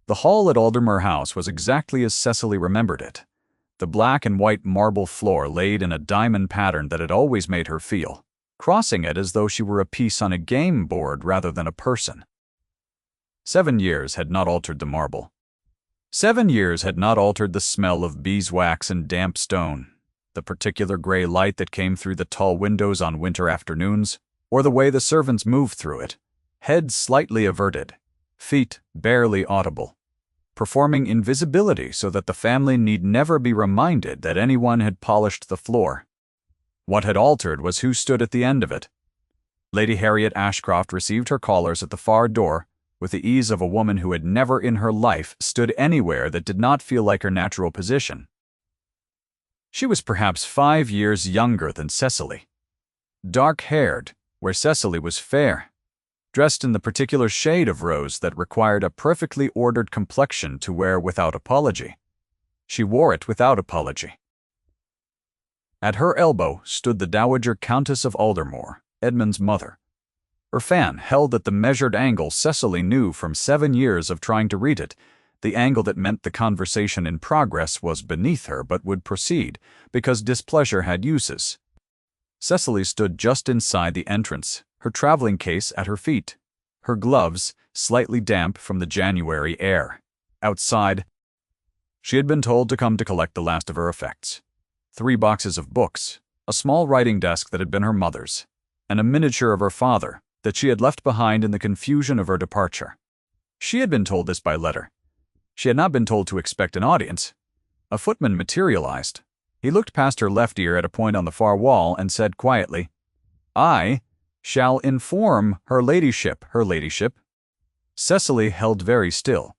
The hall at Aldermere House was exactly as Cecily remembered it. The black and white marble floor laid in a diamond pattern that had always made her feel, crossing it as though she were a piece on a game board rather than a person. 7 years had not altered the marble. 7 years had not altered the smell of beeswax and damp stone, the particular gray light that came through the tall windows on winter afternoons, or the way the servants moved through it, heads slightly averted, feet barely audible, performing invisibility so that the family need never be reminded that anyone had polished the floor. What had altered was who stood at the end of it. Lady Harriet Ashcroft received her callers at the far door with the ease of a woman who had never in her life stood anywhere that did not feel like her natural position. She was perhaps 5 years younger than Cecily. Dark-haired, where Cecily was fair, dressed in the particular shade of rose that required a perfectly ordered complexion to wear without apology. She wore it without apology. At her elbow stood the Dowager Countess of Aldermore, Edmund's mother. Her fan held at the measured angle Cecily knew from 7 years of trying to read it, the angle that meant the conversation in progress was beneath her but would proceed, because displeasure had uses. Cecily stood just inside the entrance, her traveling case at her feet, her gloves slightly damp from the January air. Outside, she had been told to come to collect the last of her effects. 3 boxes of books, a small writing desk that had been her mother's, and a miniature of her father that she had left behind in the confusion of her departure. She had been told this by letter. She had not been told to expect an audience. A footman materialized. He looked past her left ear at a point on the far wall and said quietly, "I shall inform her ladyship, her ladyship." Cecily held very still.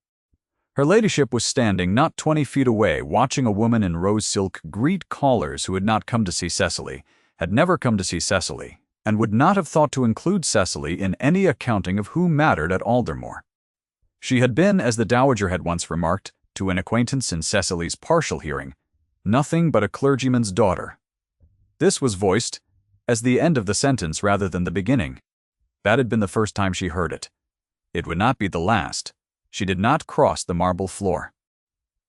Her ladyship was standing not 20 feet away, watching a woman in rose silk greet callers who had not come to see Cecily, had never come to see Cecily, and would not have thought to include Cecily in any accounting of who mattered at Aldermore. She had been, as the Dowager had once remarked, to an acquaintance in Cecily's partial hearing, nothing but a clergyman's daughter. This was voiced as the end of the sentence rather than the beginning. That had been the first time she heard it. It would not be the last. She did not cross the marble floor.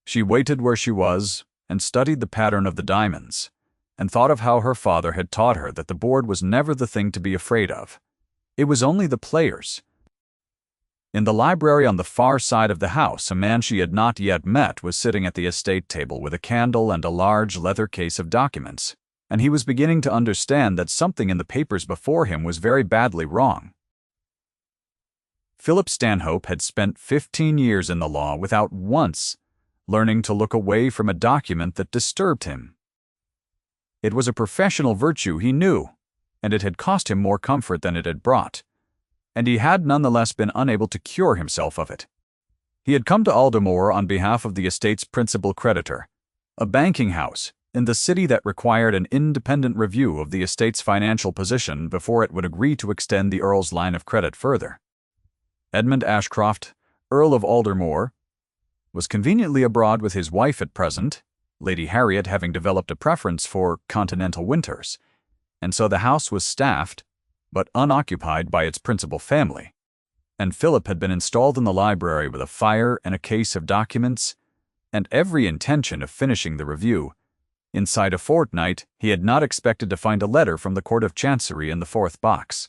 She waited where she was and studied the pattern of the diamonds, and thought of how her father had taught her that the board was never the thing to be afraid of. It was only the players. In the library on the far side of the house, a man she had not yet met was sitting at the estate table with a candle and a large leather case of documents, and he was beginning to understand that something in the papers before him was very badly wrong. Philip Stanhope had spent 15 years in the law without once learning to look away from a document that disturbed him. It was a professional virtue, he knew, and it had cost him more comfort than it had brought, and he had nonetheless been unable to cure himself of it. He had come to Aldermore on behalf of the estate's principal creditor, a banking house in the city that required an independent review of the estate's financial position before it would agree to extend the Earl's line of credit further. Edmund Ashcroft, Earl of Aldermore, was conveniently abroad with his wife at present, Lady Harriet having developed a preference for continental winters, and so the house was staffed but unoccupied by its principal family, and Philip had been installed in the library with a fire and a case of documents, and every intention of finishing the review. Inside a fortnight, he had not expected to find a letter from the Court of Chancery in the 4th box.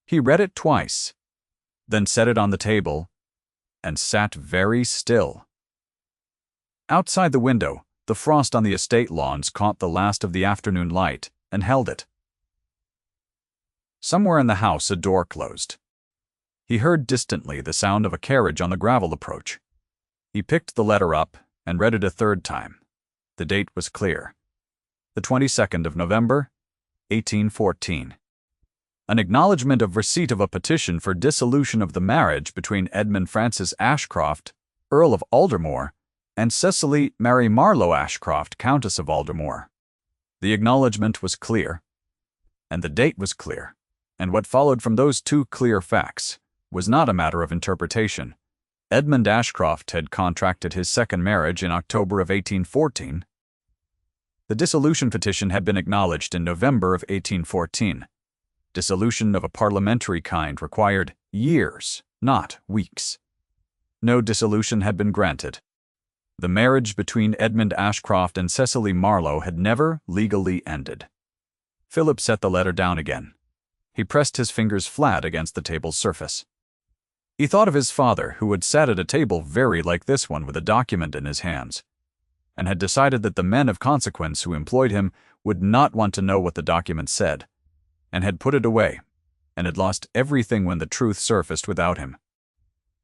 He read it twice, then set it on the table, and sat very still. Outside the window, the frost on the estate lawns caught the last of the afternoon light and held it. Somewhere in the house a door closed. He heard distantly the sound of a carriage on the gravel approach. He picked the letter up and read it a 3rd time. The date was clear. The 22nd of November, 1814. An acknowledgment of receipt of a petition for dissolution of the marriage between Edmund Francis Ashcroft, Earl of Aldermore, and Cecily Mary Marlowe Ashcroft, Countess of Aldermore. The acknowledgment was clear, and the date was clear, and what followed from those 2 clear facts was not a matter of interpretation. Edmund Ashcroft had contracted his 2nd marriage in October of 1814. The dissolution petition had been acknowledged in November of 1814. Dissolution of a parliamentary kind required years, not weeks. No dissolution had been granted. The marriage between Edmund Ashcroft and Cecily Marlowe had never legally ended. Philip set the letter down again. He pressed his fingers flat against the table's surface. He thought of his father, who had sat at a table very like this one with a document in his hands, and had decided that the men of consequence who employed him would not want to know what the document said, and had put it away, and had lost everything when the truth surfaced without him.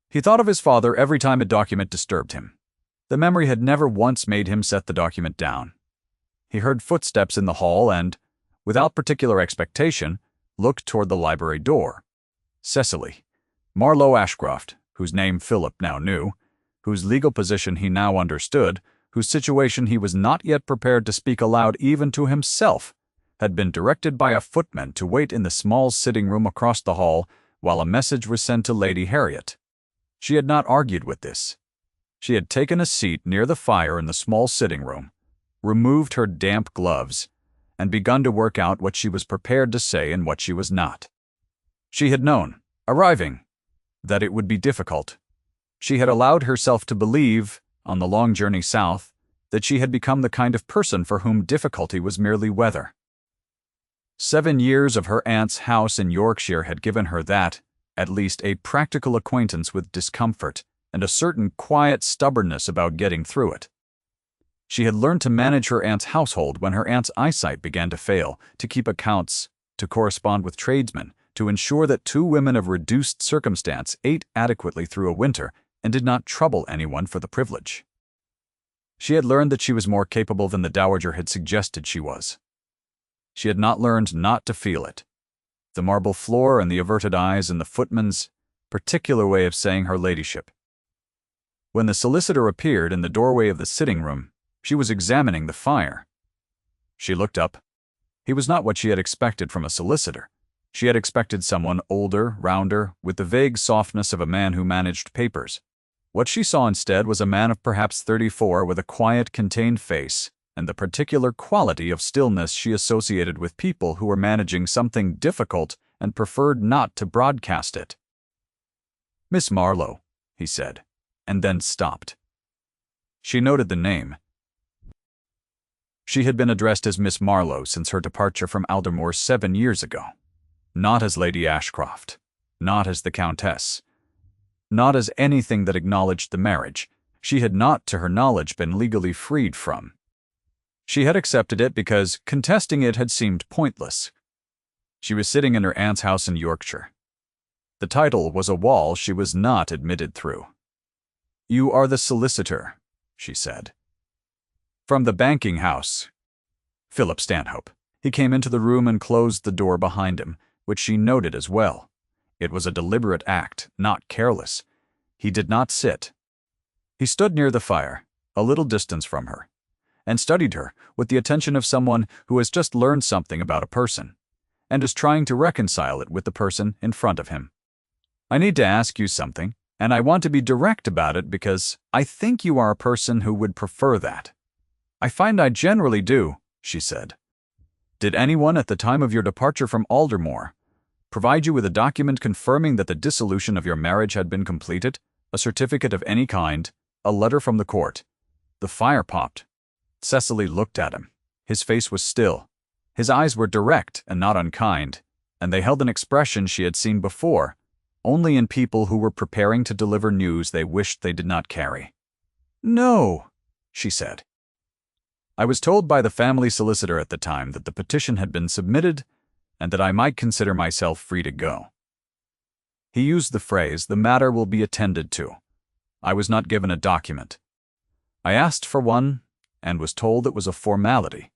He thought of his father every time a document disturbed him. The memory had never once made him set the document down. He heard footsteps in the hall and, without particular expectation, looked toward the library door. Cecily Marlowe Ashcroft, whose name Philip now knew, whose legal position he now understood, whose situation he was not yet prepared to speak aloud even to himself, had been directed by a footman to wait in the small sitting room across the hall while a message was sent to Lady Harriet. She had not argued with this. She had taken a seat near the fire in the small sitting room, removed her damp gloves, and begun to work out what she was prepared to say and what she was not. She had known, arriving, that it would be difficult. She had allowed herself to believe, on the long journey south, that she had become the kind of person for whom difficulty was merely weather. 7 years of her aunt's house in Yorkshire had given her that, at least, a practical acquaintance with discomfort and a certain quiet stubbornness about getting through it. She had learned to manage her aunt's household when her aunt's eyesight began to fail, to keep accounts, to correspond with tradesmen, to ensure that 2 women of reduced circumstance ate adequately through a winter and did not trouble anyone for the privilege. She had learned that she was more capable than the dowager had suggested she was. She had not learned not to feel it. The marble floor and the averted eyes and the footman's particular way of saying her ladyship. When the solicitor appeared in the doorway of the sitting room, she was examining the fire. She looked up. He was not what she had expected from a solicitor. She had expected someone older, rounder, with the vague softness of a man who managed papers. What she saw instead was a man of perhaps 34 with a quiet, contained face and the particular quality of stillness she associated with people who were managing something difficult and preferred not to broadcast it. "Miss Marlowe," he said, and then stopped. She noted the name. She had been addressed as Miss Marlowe since her departure from Aldermore 7 years ago. Not as Lady Ashcroft, not as the Countess, not as anything that acknowledged the marriage she had not, to her knowledge, been legally freed from. She had accepted it because contesting it had seemed pointless. She was sitting in her aunt's house in Yorkshire. The title was a wall she was not admitted through. "You are the solicitor," she said. "From the banking house." Philip Stanhope. He came into the room and closed the door behind him, which she noted as well. It was a deliberate act, not careless. He did not sit. He stood near the fire, a little distance from her, and studied her with the attention of someone who has just learned something about a person, and is trying to reconcile it with the person in front of him. "I need to ask you something, and I want to be direct about it because I think you are a person who would prefer that." "I find I generally do," she said. "Did anyone at the time of your departure from Aldermore provide you with a document confirming that the dissolution of your marriage had been completed? A certificate of any kind? A letter from the court?" The fire popped. Cecily looked at him. His face was still. His eyes were direct and not unkind, and they held an expression she had seen before, only in people who were preparing to deliver news they wished they did not carry. "No," she said. "I was told by the family solicitor at the time that the petition had been submitted and that I might consider myself free to go." He used the phrase, "the matter will be attended to." I was not given a document. I asked for one and was told it was a formality.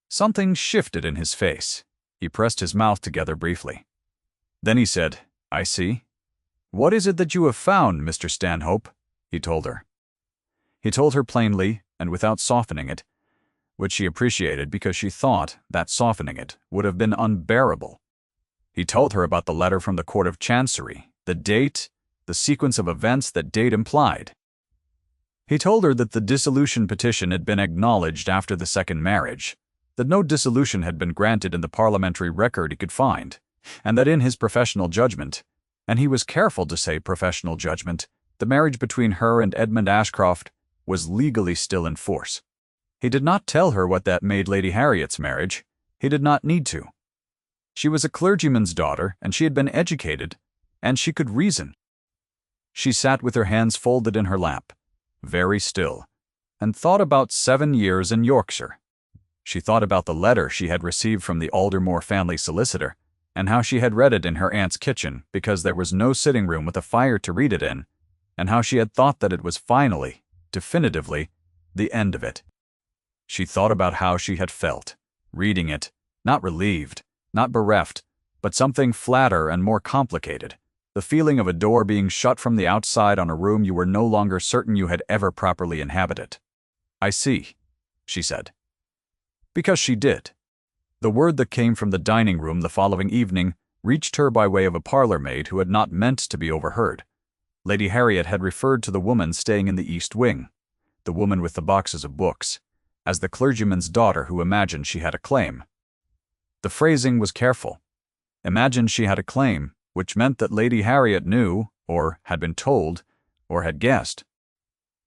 Something shifted in his face. He pressed his mouth together briefly. Then he said, "I see. What is it that you have found, Mr. Stanhope?" he told her. He told her plainly and without softening it, which she appreciated because she thought that softening it would have been unbearable. He told her about the letter from the Court of Chancery, the date, the sequence of events that date implied. He told her that the dissolution petition had been acknowledged after the second marriage, that no dissolution had been granted in the parliamentary record he could find, and that in his professional judgment, and he was careful to say professional judgment, The marriage between her and Edmund Ashcroft was legally still in force. He did not tell her what that made Lady Harriet's marriage. He did not need to. She was a clergyman's daughter, and she had been educated, and she could reason. She sat with her hands folded in her lap, very still, and thought about 7 years in Yorkshire. She thought about the letter she had received from the Aldermore family solicitor, and how she had read it in her aunt's kitchen because there was no sitting room with a fire to read it in, and how she had thought that it was finally, definitively, the end of it. She thought about how she had felt, reading it, not relieved, not bereft, but something flatter and more complicated, the feeling of a door being shut from the outside on a room you were no longer certain you had ever properly inhabited. "I see," she said. Because she did. The word that came from the dining room the following evening reached her by way of a parlor maid who had not meant to be overheard. Lady Harriet had referred to the woman staying in the East Wing, the woman with the boxes of books, as the clergyman's daughter who imagined she had a claim. The phrasing was careful. Imagined she had a claim, which meant that Lady Harriet knew, or had been told, or had guessed.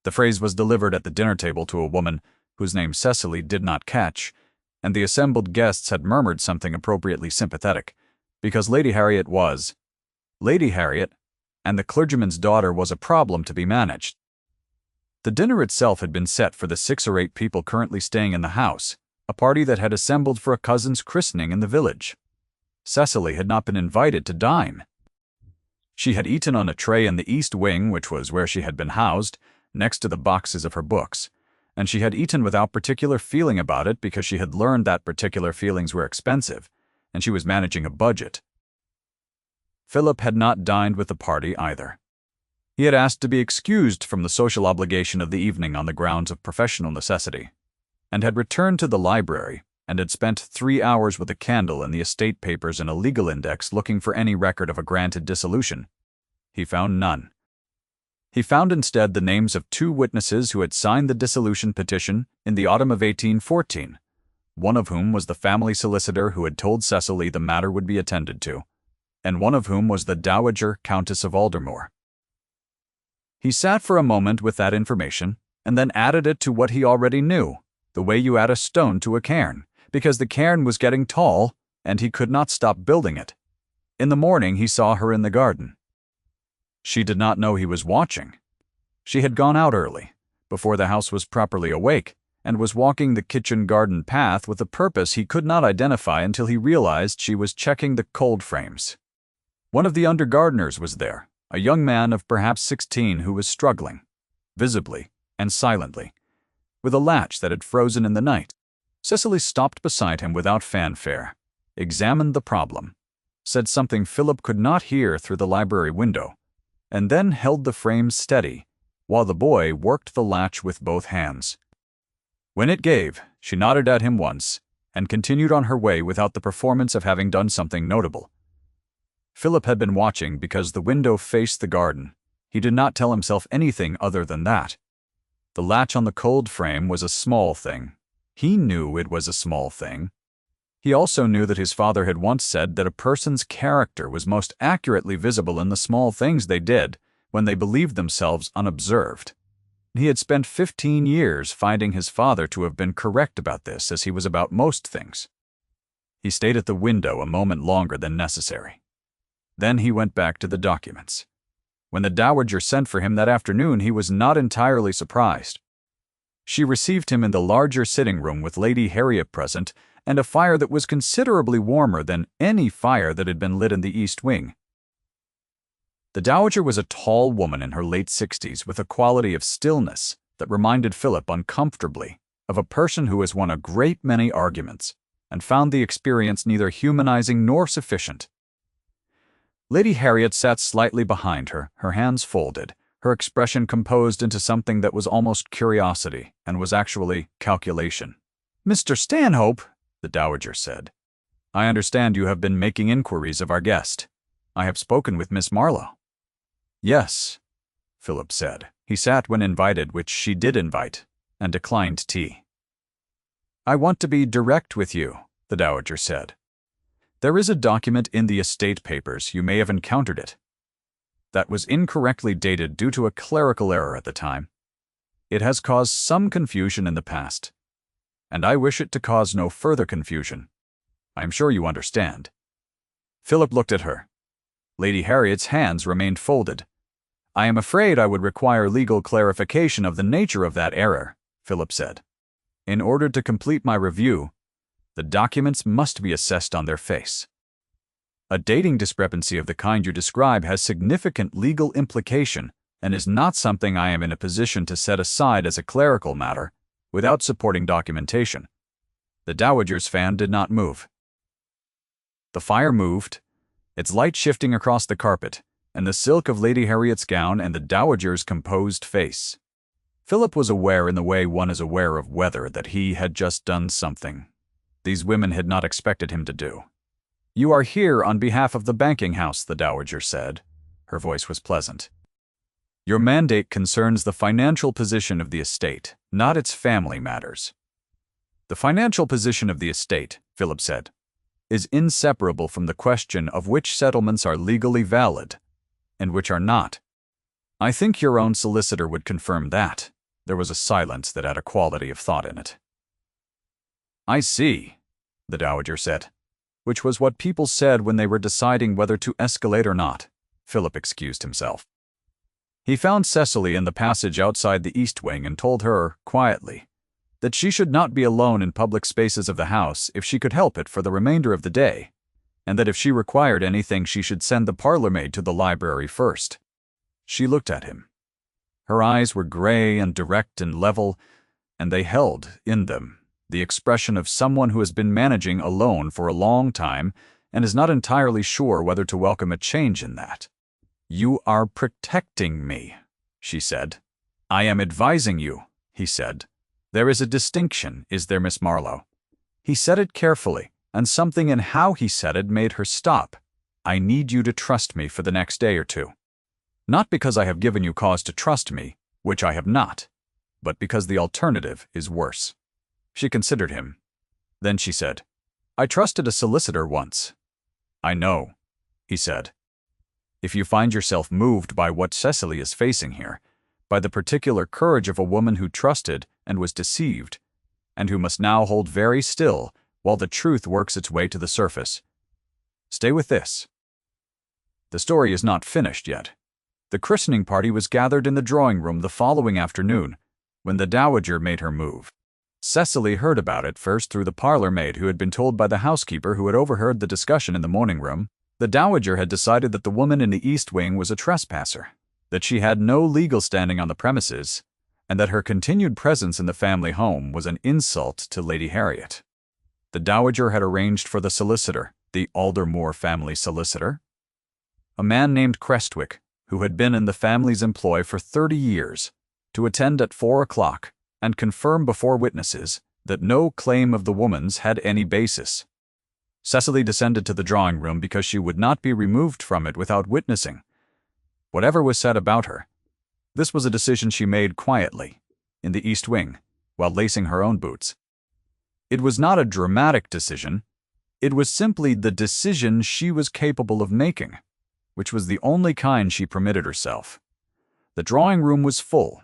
The phrase was delivered at the dinner table to a woman whose name Cecily did not catch, and the assembled guests had murmured something appropriately sympathetic, because Lady Harriet was Lady Harriet, and the clergyman's daughter was a problem to be managed. The dinner itself had been set for the 6 or 8 people currently staying in the house, a party that had assembled for a cousin's christening in the village. Cecily had not been invited to dine. She had eaten on a tray in the East Wing, which was where she had been housed, next to the boxes of her books, and she had eaten without particular feeling about it because she had learned that particular feelings were expensive, and she was managing a budget. Philip had not dined with the party either. He had asked to be excused from the social obligation of the evening on the grounds of professional necessity, and had returned to the library, and had spent 3 hours with a candle in the estate papers and a legal index looking for any record of a granted dissolution. He found none. He found instead the names of 2 witnesses who had signed the dissolution petition in the autumn of 1814, one of whom was the family solicitor who had told Cecily the matter would be attended to, and one of whom was the Dowager Countess of Aldermore. He sat for a moment with that information, and then added it to what he already knew, the way you add a stone to a cairn, because the cairn was getting tall, and he could not stop building it. In the morning he saw her in the garden. She did not know he was watching. She had gone out early, before the house was properly awake, and was walking the kitchen garden path with a purpose he could not identify until he realized she was checking the cold frames. One of the under gardeners was there, a young man of perhaps 16 who was struggling, visibly and silently, with a latch that had frozen in the night. Cecily stopped beside him without fanfare, examined the problem, said something Philip could not hear through the library window, and then held the frame steady, while the boy worked the latch with both hands. When it gave, she nodded at him once, and continued on her way without the performance of having done something notable. Philip had been watching because the window faced the garden. He did not tell himself anything other than that. The latch on the cold frame was a small thing. He knew it was a small thing. He also knew that his father had once said that a person's character was most accurately visible in the small things they did when they believed themselves unobserved. He had spent 15 years finding his father to have been correct about this as he was about most things. He stayed at the window a moment longer than necessary. Then he went back to the documents. When the Dowager sent for him that afternoon, he was not entirely surprised. She received him in the larger sitting room with Lady Harriet present and a fire that was considerably warmer than any fire that had been lit in the East Wing. The Dowager was a tall woman in her late 60s with a quality of stillness that reminded Philip uncomfortably of a person who has won a great many arguments and found the experience neither humanizing nor sufficient. Lady Harriet sat slightly behind her, her hands folded, her expression composed into something that was almost curiosity and was actually calculation. "Mr. Stanhope," the Dowager said, "I understand you have been making inquiries of our guest. I have spoken with Miss Marlowe." "Yes," Philip said. He sat when invited, which she did invite, and declined tea. "I want to be direct with you," the Dowager said. "There is a document in the estate papers. You may have encountered it." that was incorrectly dated due to a clerical error at the time. It has caused some confusion in the past, and I wish it to cause no further confusion. I am sure you understand." Philip looked at her. Lady Harriet's hands remained folded. "I am afraid I would require legal clarification of the nature of that error," Philip said. "In order to complete my review, the documents must be assessed on their face. A dating discrepancy of the kind you describe has significant legal implication and is not something I am in a position to set aside as a clerical matter without supporting documentation." The Dowager's fan did not move. The fire moved, its light shifting across the carpet, and the silk of Lady Harriet's gown and the Dowager's composed face. Philip was aware in the way one is aware of weather that he had just done something these women had not expected him to do. "You are here on behalf of the banking house," the Dowager said. Her voice was pleasant. "Your mandate concerns the financial position of the estate, not its family matters." "The financial position of the estate," Philip said, "is inseparable from the question of which settlements are legally valid and which are not. I think your own solicitor would confirm that." There was a silence that had a quality of thought in it. "I see," the Dowager said, which was what people said when they were deciding whether to escalate or not. Philip excused himself. He found Cecily in the passage outside the east wing and told her, quietly, that she should not be alone in public spaces of the house if she could help it for the remainder of the day, and that if she required anything she should send the parlour-maid to the library first. She looked at him. Her eyes were gray and direct and level, and they held, in them, the expression of someone who has been managing alone for a long time and is not entirely sure whether to welcome a change in that. "You are protecting me," she said. "I am advising you," he said. "There is a distinction, is there, Miss Marlowe?" He said it carefully, and something in how he said it made her stop. "I need you to trust me for the next day or two. Not because I have given you cause to trust me, which I have not, but because the alternative is worse." She considered him. Then she said, "I trusted a solicitor once." "I know," he said. "If you find yourself moved by what Cecily is facing here, by the particular courage of a woman who trusted and was deceived, and who must now hold very still while the truth works its way to the surface, stay with this. The story is not finished yet. The christening party was gathered in the drawing room the following afternoon, when the Dowager made her move. Cecily heard about it first through the parlour-maid who had been told by the housekeeper who had overheard the discussion in the morning room. The Dowager had decided that the woman in the east wing was a trespasser, that she had no legal standing on the premises, and that her continued presence in the family home was an insult to Lady Harriet. The Dowager had arranged for the solicitor, the Aldermore family solicitor, a man named Crestwick, who had been in the family's employ for 30 years, to attend at 4 o'clock and confirm before witnesses that no claim of the woman's had any basis. Cecily descended to the drawing room because she would not be removed from it without witnessing whatever was said about her. This was a decision she made quietly, in the east wing, while lacing her own boots. It was not a dramatic decision. It was simply the decision she was capable of making, which was the only kind she permitted herself. The drawing room was full.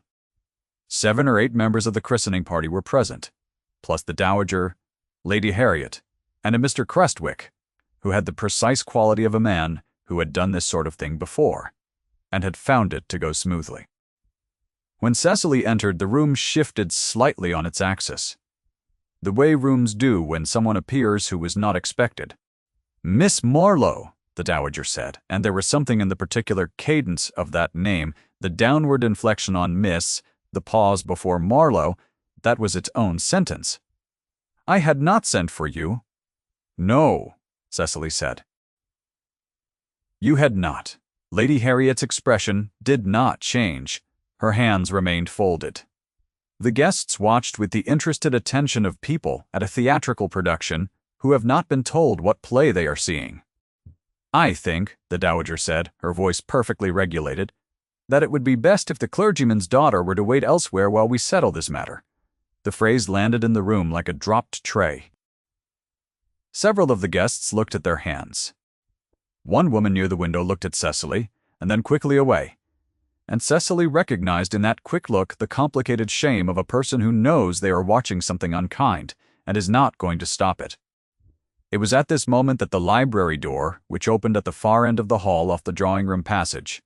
7 or 8 members of the christening party were present, plus the Dowager, Lady Harriet, and a Mr. Crestwick, who had the precise quality of a man who had done this sort of thing before, and had found it to go smoothly. When Cecily entered, the room shifted slightly on its axis, the way rooms do when someone appears who was not expected. "Miss Marlowe," the Dowager said, and there was something in the particular cadence of that name, the downward inflection on Miss, the pause before Marlowe, that was its own sentence. "I had not sent for you." "No," Cecily said. "You had not." Lady Harriet's expression did not change. Her hands remained folded. The guests watched with the interested attention of people at a theatrical production who have not been told what play they are seeing. "I think," the Dowager said, her voice perfectly regulated, "that it would be best if the clergyman's daughter were to wait elsewhere while we settle this matter." The phrase landed in the room like a dropped tray. Several of the guests looked at their hands. One woman near the window looked at Cecily, and then quickly away. And Cecily recognized in that quick look the complicated shame of a person who knows they are watching something unkind and is not going to stop it. It was at this moment that the library door, which opened at the far end of the hall off the drawing-room passage,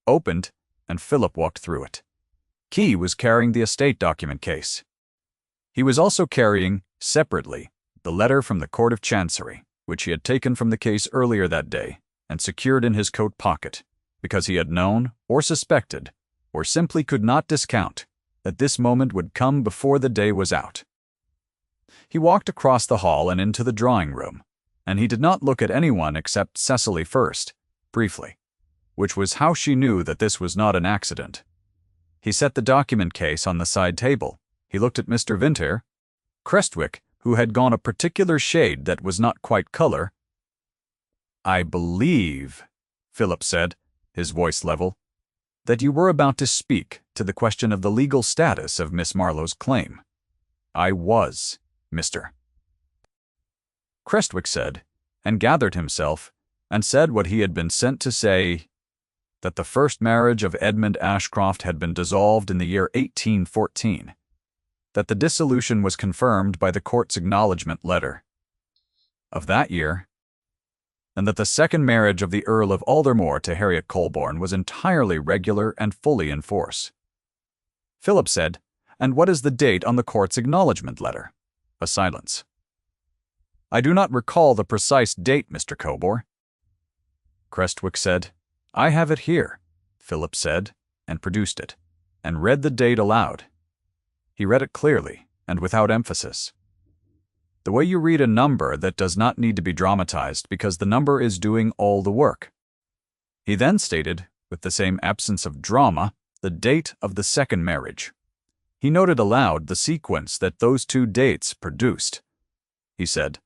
opened, and Philip walked through it. Key was carrying the estate document case. He was also carrying, separately, the letter from the Court of Chancery, which he had taken from the case earlier that day and secured in his coat pocket, because he had known, or suspected, or simply could not discount, that this moment would come before the day was out. He walked across the hall and into the drawing-room, and he did not look at anyone except Cecily first, briefly, which was how she knew that this was not an accident. He set the document case on the side table. He looked at Mr. Winter, Crestwick, who had gone a particular shade that was not quite color. "I believe," Philip said, his voice level, "that you were about to speak to the question of the legal status of Miss Marlowe's claim." "I was, Mr." Crestwick said, and gathered himself, and said what he had been sent to say, that the first marriage of Edmund Ashcroft had been dissolved in the year 1814, that the dissolution was confirmed by the court's acknowledgment letter of that year, and that the second marriage of the Earl of Aldermore to Harriet Colborne was entirely regular and fully in force. Philip said, "And what is the date on the court's acknowledgment letter?" A silence. "I do not recall the precise date, Mr. Colborne." Crestwick said, "I have it here," Philip said, and produced it, and read the date aloud. He read it clearly, and without emphasis. The way you read a number that does not need to be dramatized because the number is doing all the work. He then stated, with the same absence of drama, the date of the second marriage. He noted aloud the sequence that those two dates produced. He said,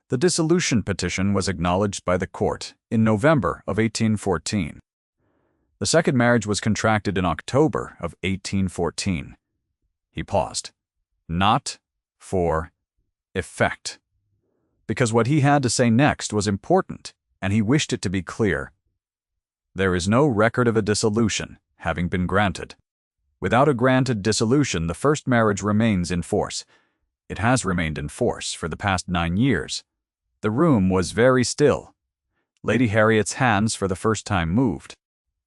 "The dissolution petition was acknowledged by the court in November of 1814. The second marriage was contracted in October of 1814. He paused. Not for effect. Because what he had to say next was important, and he wished it to be clear. There is no record of a dissolution having been granted. Without a granted dissolution, the first marriage remains in force. It has remained in force for the past 9 years. The room was very still. Lady Harriet's hands for the first time moved.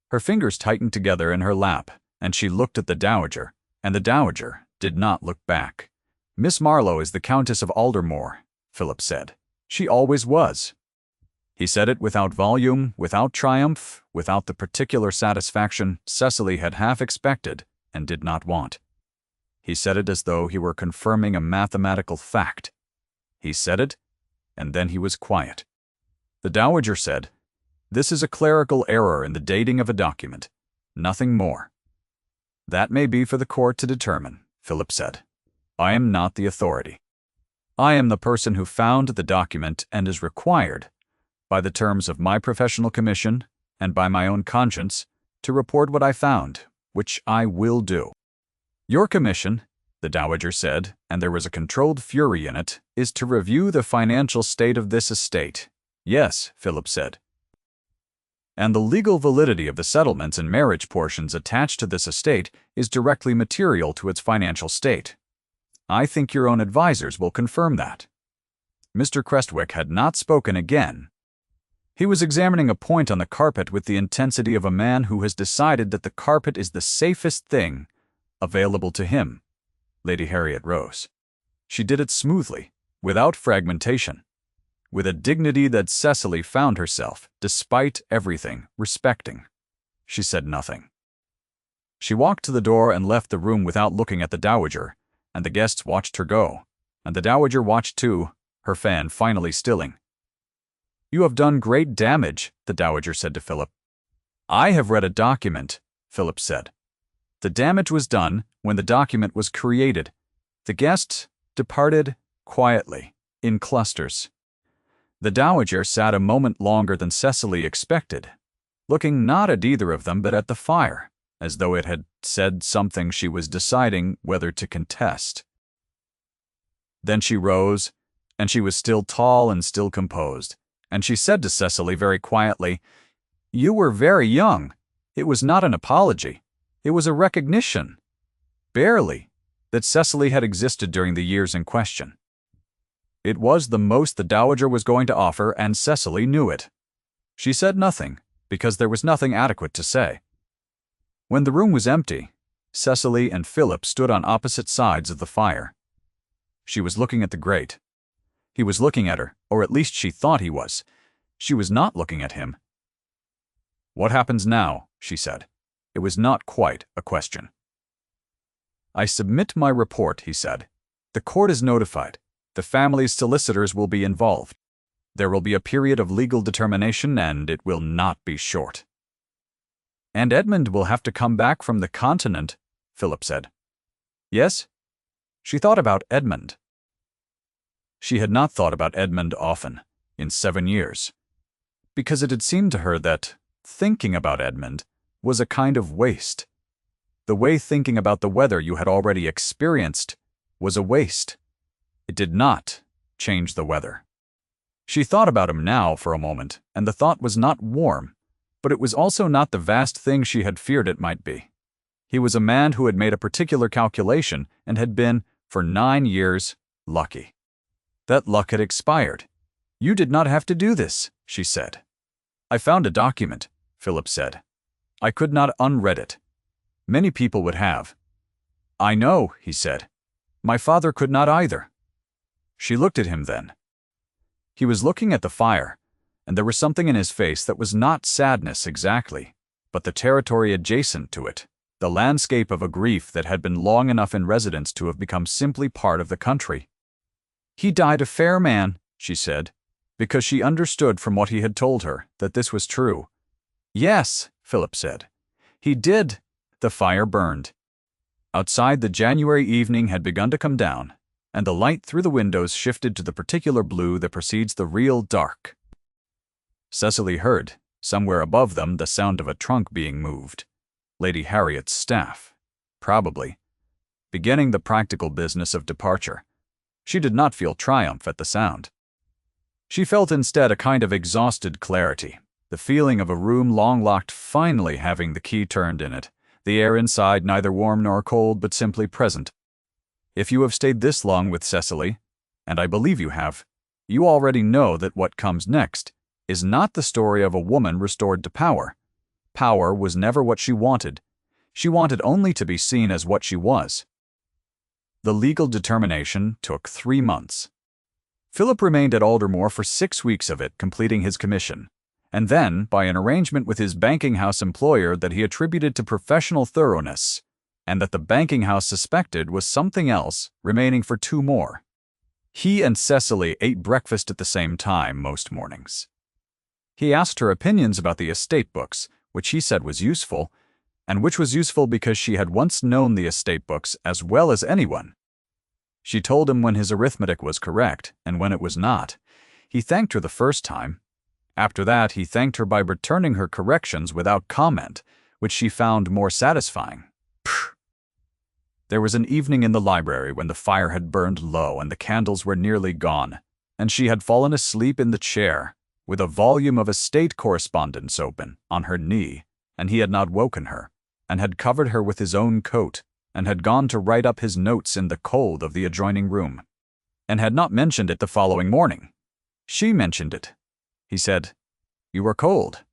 Her fingers tightened together in her lap, and she looked at the Dowager, and the Dowager did not look back. "Miss Marlowe is the Countess of Aldermore," Philip said. "She always was." He said it without volume, without triumph, without the particular satisfaction Cecily had half expected and did not want. He said it as though he were confirming a mathematical fact. He said it, and then he was quiet. The Dowager said, "This is a clerical error in the dating of a document. Nothing more." "That may be for the court to determine," Philip said. "I am not the authority. I am the person who found the document and is required, by the terms of my professional commission and by my own conscience, to report what I found, which I will do. Your commission," the Dowager said, and there was a controlled fury in it, "is to review the financial state of this estate." "Yes," Philip said. "And the legal validity of the settlements and marriage portions attached to this estate is directly material to its financial state. I think your own advisers will confirm that." Mr. Crestwick had not spoken again. He was examining a point on the carpet with the intensity of a man who has decided that the carpet is the safest thing available to him. Lady Harriet rose. She did it smoothly, without fragmentation, with a dignity that Cecily found herself, despite everything, respecting. She said nothing. She walked to the door and left the room without looking at the Dowager, and the guests watched her go, and the Dowager watched too, her fan finally stilling. "You have done great damage," the Dowager said to Philip. "I have read a document," Philip said. "The damage was done when the document was created." The guests departed quietly, in clusters. The Dowager sat a moment longer than Cecily expected, looking not at either of them but at the fire, as though it had said something she was deciding whether to contest. Then she rose, and she was still tall and still composed, and she said to Cecily very quietly, "You were very young It was not an apology. It was a recognition, barely, that Cecily had existed during the years in question. It was the most the Dowager was going to offer, and Cecily knew it. She said nothing, because there was nothing adequate to say. When the room was empty, Cecily and Philip stood on opposite sides of the fire. She was looking at the grate. He was looking at her, or at least she thought he was. She was not looking at him. "What happens now?" she said. It was not quite a question. "I submit my report," he said. "The court is notified. The family's solicitors will be involved. There will be a period of legal determination, and it will not be short." "And Edmund will have to come back from the continent," Philip said. "Yes?" She thought about Edmund. She had not thought about Edmund often, in 7 years, because it had seemed to her that thinking about Edmund was a kind of waste. The way thinking about the weather you had already experienced was a waste. It did not change the weather. She thought about him now for a moment, and the thought was not warm, but it was also not the vast thing she had feared it might be. He was a man who had made a particular calculation and had been, for 9 years, lucky. That luck had expired. "You did not have to do this," she said. "I found a document," Philip said. "I could not unread it. Many people would have." "I know," he said. "My father could not either." She looked at him then. He was looking at the fire, and there was something in his face that was not sadness exactly, but the territory adjacent to it, the landscape of a grief that had been long enough in residence to have become simply part of the country. "He died a fair man," she said, because she understood from what he had told her that this was true. "Yes," Philip said. "He did." The fire burned. Outside, the January evening had begun to come down, and the light through the windows shifted to the particular blue that precedes the real dark. Cecily heard, somewhere above them, the sound of a trunk being moved. Lady Harriet's staff, probably, beginning the practical business of departure. She did not feel triumph at the sound. She felt instead a kind of exhausted clarity, the feeling of a room long locked finally having the key turned in it, the air inside neither warm nor cold but simply present. If you have stayed this long with Cecily, and I believe you have, you already know that what comes next is not the story of a woman restored to power. Power was never what she wanted. She wanted only to be seen as what she was. The legal determination took 3 months. Philip remained at Aldermore for 6 weeks of it, completing his commission, and then, by an arrangement with his banking house employer that he attributed to professional thoroughness, and that the banking house suspected was something else, remaining for 2 more. He and Cecily ate breakfast at the same time most mornings. He asked her opinions about the estate books, which he said was useful, and which was useful because she had once known the estate books as well as anyone. She told him when his arithmetic was correct and when it was not. He thanked her the first time. After that, he thanked her by returning her corrections without comment, which she found more satisfying. Pfft. There was an evening in the library when the fire had burned low and the candles were nearly gone, and she had fallen asleep in the chair, with a volume of estate correspondence open on her knee, and he had not woken her, and had covered her with his own coat, and had gone to write up his notes in the cold of the adjoining room, and had not mentioned it the following morning. She mentioned it. He said, "You were cold."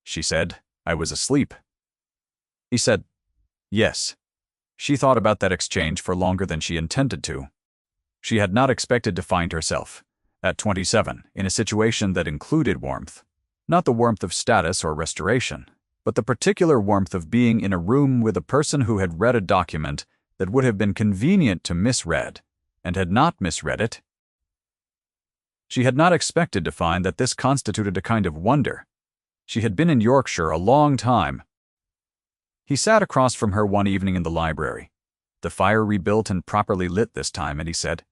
She said, "I was asleep." He said, "Yes." She thought about that exchange for longer than she intended to. She had not expected to find herself, at 27, in a situation that included warmth, not the warmth of status or restoration, but the particular warmth of being in a room with a person who had read a document that would have been convenient to misread, and had not misread it. She had not expected to find that this constituted a kind of wonder. She had been in Yorkshire a long time. He sat across from her one evening in the library, the fire rebuilt and properly lit this time, and he said,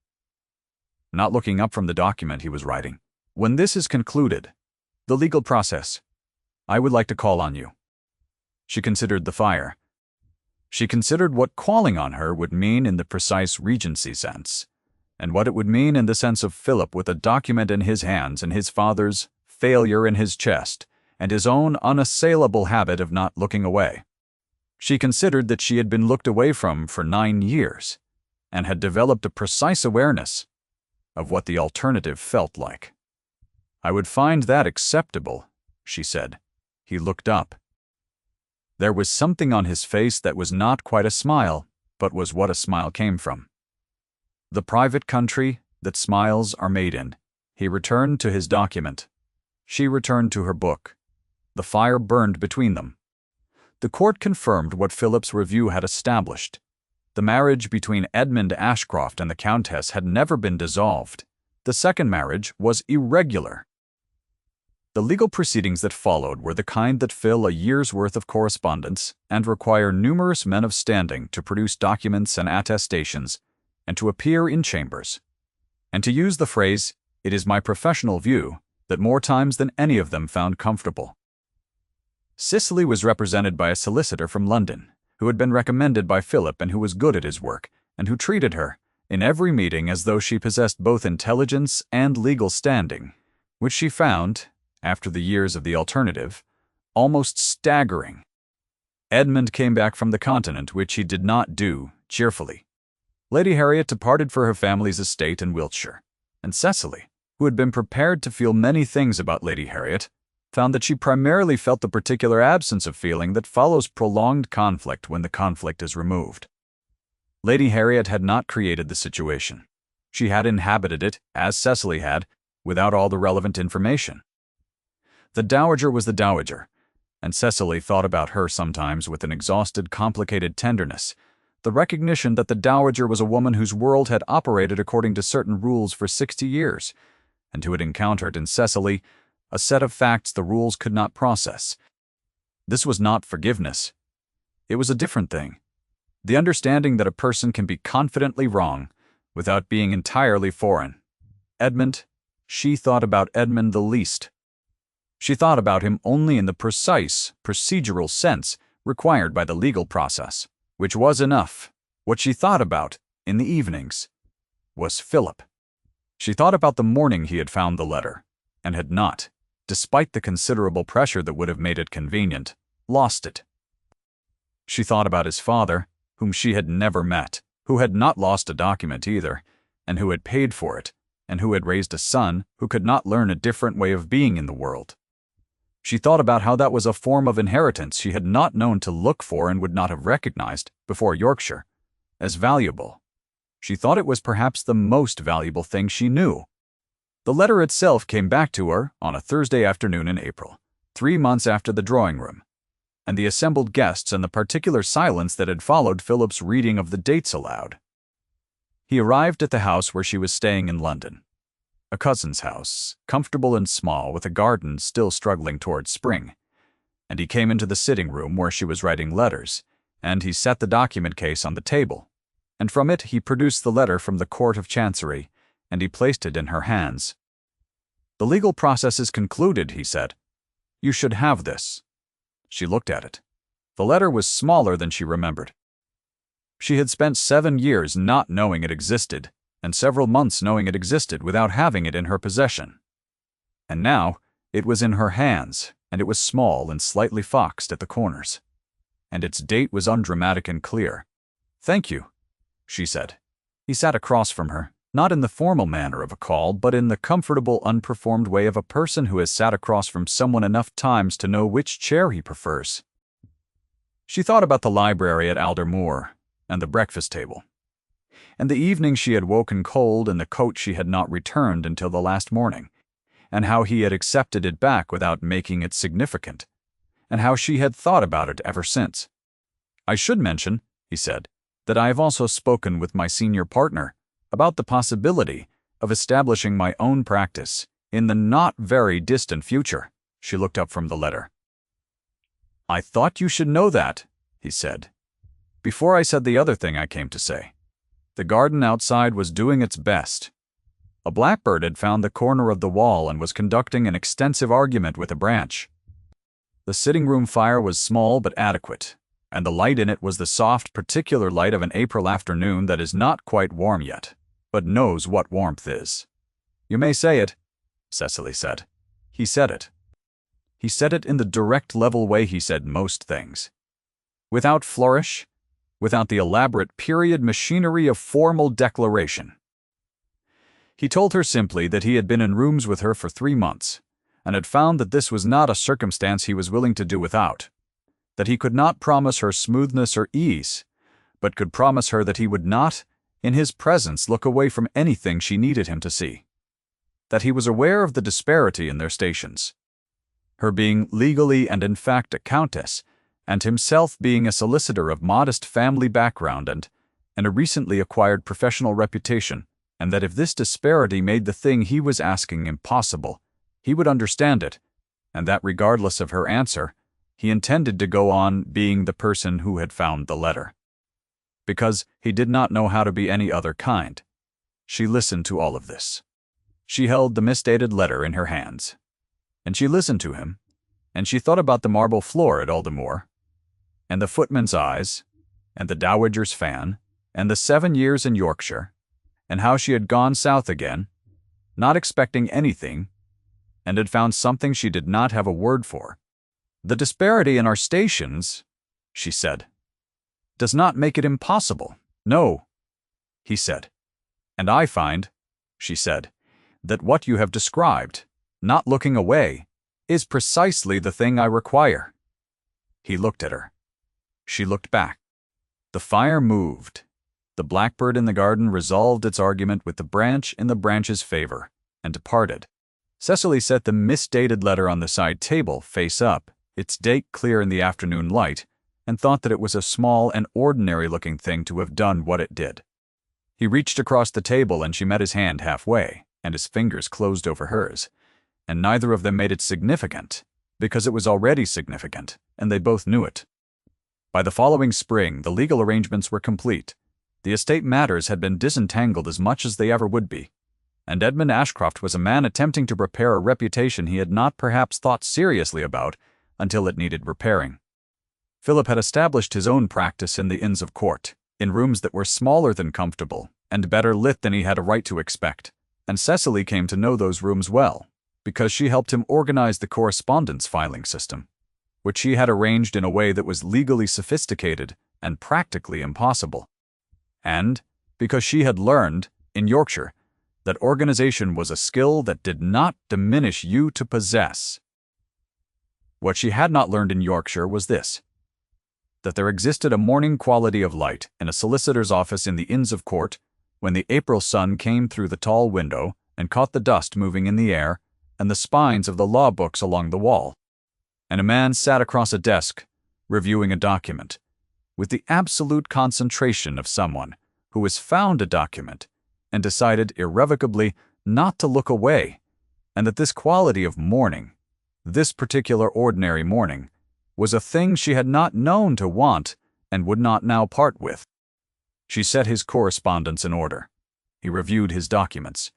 not looking up from the document he was writing, "When this is concluded, the legal process, I would like to call on you." She considered the fire. She considered what calling on her would mean in the precise Regency sense, and what it would mean in the sense of Philip with a document in his hands and his father's failure in his chest, and his own unassailable habit of not looking away. She considered that she had been looked away from for 9 years, and had developed a precise awareness of what the alternative felt like. "I would find that acceptable," she said. He looked up. There was something on his face that was not quite a smile, but was what a smile came from. "The private country that smiles are made in." He returned to his document. She returned to her book. The fire burned between them. The court confirmed what Philip's review had established. The marriage between Edmund Ashcroft and the Countess had never been dissolved. The second marriage was irregular. The legal proceedings that followed were the kind that fill a year's worth of correspondence and require numerous men of standing to produce documents and attestations and to appear in chambers. And to use the phrase, it is my professional view that more times than any of them found comfortable. Cicely was represented by a solicitor from London, who had been recommended by Philip and who was good at his work, and who treated her, in every meeting, as though she possessed both intelligence and legal standing, which she found, after the years of the alternative, almost staggering. Edmund came back from the Continent, which he did not do cheerfully. Lady Harriet departed for her family's estate in Wiltshire, and Cecily, who had been prepared to feel many things about Lady Harriet, found that she primarily felt the particular absence of feeling that follows prolonged conflict when the conflict is removed. Lady Harriet had not created the situation. She had inhabited it, as Cecily had, without all the relevant information. The Dowager was the Dowager, and Cecily thought about her sometimes with an exhausted, complicated tenderness, the recognition that the Dowager was a woman whose world had operated according to certain rules for 60 years, and who had encountered in Cecily a set of facts the rules could not process. This was not forgiveness. It was a different thing. The understanding that a person can be confidently wrong without being entirely foreign. Edmund, she thought about Edmund the least. She thought about him only in the precise, procedural sense required by the legal process, which was enough. What she thought about, in the evenings, was Philip. She thought about the morning he had found the letter, and had not, despite the considerable pressure that would have made it convenient, lost it. She thought about his father, whom she had never met, who had not lost a document either, and who had paid for it, and who had raised a son who could not learn a different way of being in the world. She thought about how that was a form of inheritance she had not known to look for and would not have recognized, before Yorkshire, as valuable. She thought it was perhaps the most valuable thing she knew. The letter itself came back to her on a Thursday afternoon in April, 3 months after the drawing-room, and the assembled guests and the particular silence that had followed Philip's reading of the dates aloud. He arrived at the house where she was staying in London, a cousin's house, comfortable and small, with a garden still struggling towards spring, and he came into the sitting room where she was writing letters, and he set the document case on the table, and from it he produced the letter from the Court of Chancery, and he placed it in her hands. "The legal process is concluded," he said. "You should have this." She looked at it. The letter was smaller than she remembered. She had spent 7 years not knowing it existed, and several months knowing it existed without having it in her possession. And now it was in her hands, and it was small and slightly foxed at the corners. And its date was undramatic and clear. "Thank you," she said. He sat across from her, not in the formal manner of a call, but in the comfortable, unperformed way of a person who has sat across from someone enough times to know which chair he prefers. She thought about the library at Aldermoor, and the breakfast table, and the evening she had woken cold and the coat she had not returned until the last morning, and how he had accepted it back without making it significant, and how she had thought about it ever since. "I should mention," he said, "that I have also spoken with my senior partner about the possibility of establishing my own practice in the not very distant future." She looked up from the letter. "I thought you should know that," he said, "before I said the other thing I came to say." The garden outside was doing its best. A blackbird had found the corner of the wall and was conducting an extensive argument with a branch. The sitting-room fire was small but adequate, and the light in it was the soft, particular light of an April afternoon that is not quite warm yet, but knows what warmth is. "You may say it," Cecily said. He said it. He said it in the direct level way he said most things. Without flourish, without the elaborate period machinery of formal declaration. He told her simply that he had been in rooms with her for 3 months, and had found that this was not a circumstance he was willing to do without, that he could not promise her smoothness or ease, but could promise her that he would not, in his presence, look away from anything she needed him to see, that he was aware of the disparity in their stations, her being legally and in fact a countess, and himself being a solicitor of modest family background and a recently acquired professional reputation, and that if this disparity made the thing he was asking impossible, he would understand it, and that regardless of her answer, he intended to go on being the person who had found the letter. Because he did not know how to be any other kind. She listened to all of this. She held the misdated letter in her hands. And she listened to him, and she thought about the marble floor at Aldermore, and the footman's eyes, and the dowager's fan, and the 7 years in Yorkshire, and how she had gone south again, not expecting anything, and had found something she did not have a word for. The disparity in our stations, she said, does not make it impossible. No, he said. And I find, she said, that what you have described, not looking away, is precisely the thing I require. He looked at her. She looked back. The fire moved. The blackbird in the garden resolved its argument with the branch in the branch's favor, and departed. Cecily set the misdated letter on the side table, face up, its date clear in the afternoon light, and thought that it was a small and ordinary-looking thing to have done what it did. He reached across the table and she met his hand halfway, and his fingers closed over hers, and neither of them made it significant, because it was already significant, and they both knew it. By the following spring, the legal arrangements were complete. The estate matters had been disentangled as much as they ever would be, and Edmund Ashcroft was a man attempting to repair a reputation he had not perhaps thought seriously about until it needed repairing. Philip had established his own practice in the Inns of Court, in rooms that were smaller than comfortable and better lit than he had a right to expect, and Cecily came to know those rooms well, because she helped him organize the correspondence filing system, which he had arranged in a way that was legally sophisticated and practically impossible, and because she had learned, in Yorkshire, that organization was a skill that did not diminish you to possess. What she had not learned in Yorkshire was this: that there existed a morning quality of light in a solicitor's office in the Inns of Court when the April sun came through the tall window and caught the dust moving in the air and the spines of the law books along the wall, and a man sat across a desk, reviewing a document, with the absolute concentration of someone who has found a document and decided irrevocably not to look away, and that this quality of morning, this particular ordinary morning, was a thing she had not known to want and would not now part with. She set his correspondence in order. He reviewed his documents.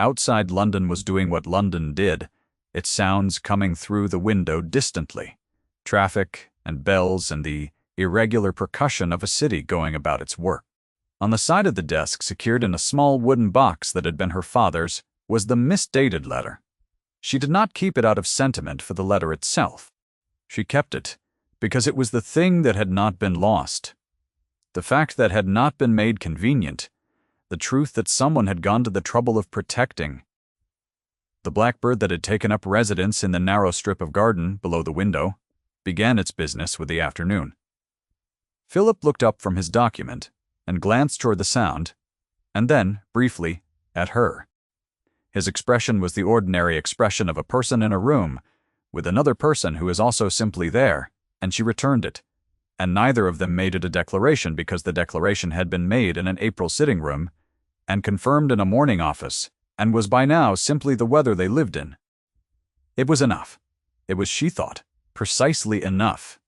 Outside London was doing what London did, its sounds coming through the window distantly, traffic and bells and the irregular percussion of a city going about its work. On the side of the desk, secured in a small wooden box that had been her father's, was the misdated letter. She did not keep it out of sentiment for the letter itself. She kept it because it was the thing that had not been lost, the fact that had not been made convenient, the truth that someone had gone to the trouble of protecting. The blackbird that had taken up residence in the narrow strip of garden below the window began its business with the afternoon. Philip looked up from his document and glanced toward the sound, and then, briefly, at her. His expression was the ordinary expression of a person in a room with another person who is also simply there, and she returned it, and neither of them made it a declaration because the declaration had been made in an April sitting room and confirmed in a morning office, and was by now simply the weather they lived in. It was enough. It was, she thought, precisely enough.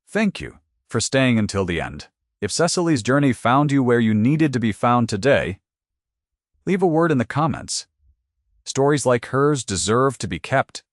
Thank you for staying until the end. If Cecily's journey found you where you needed to be found today, leave a word in the comments. Stories like hers deserve to be kept.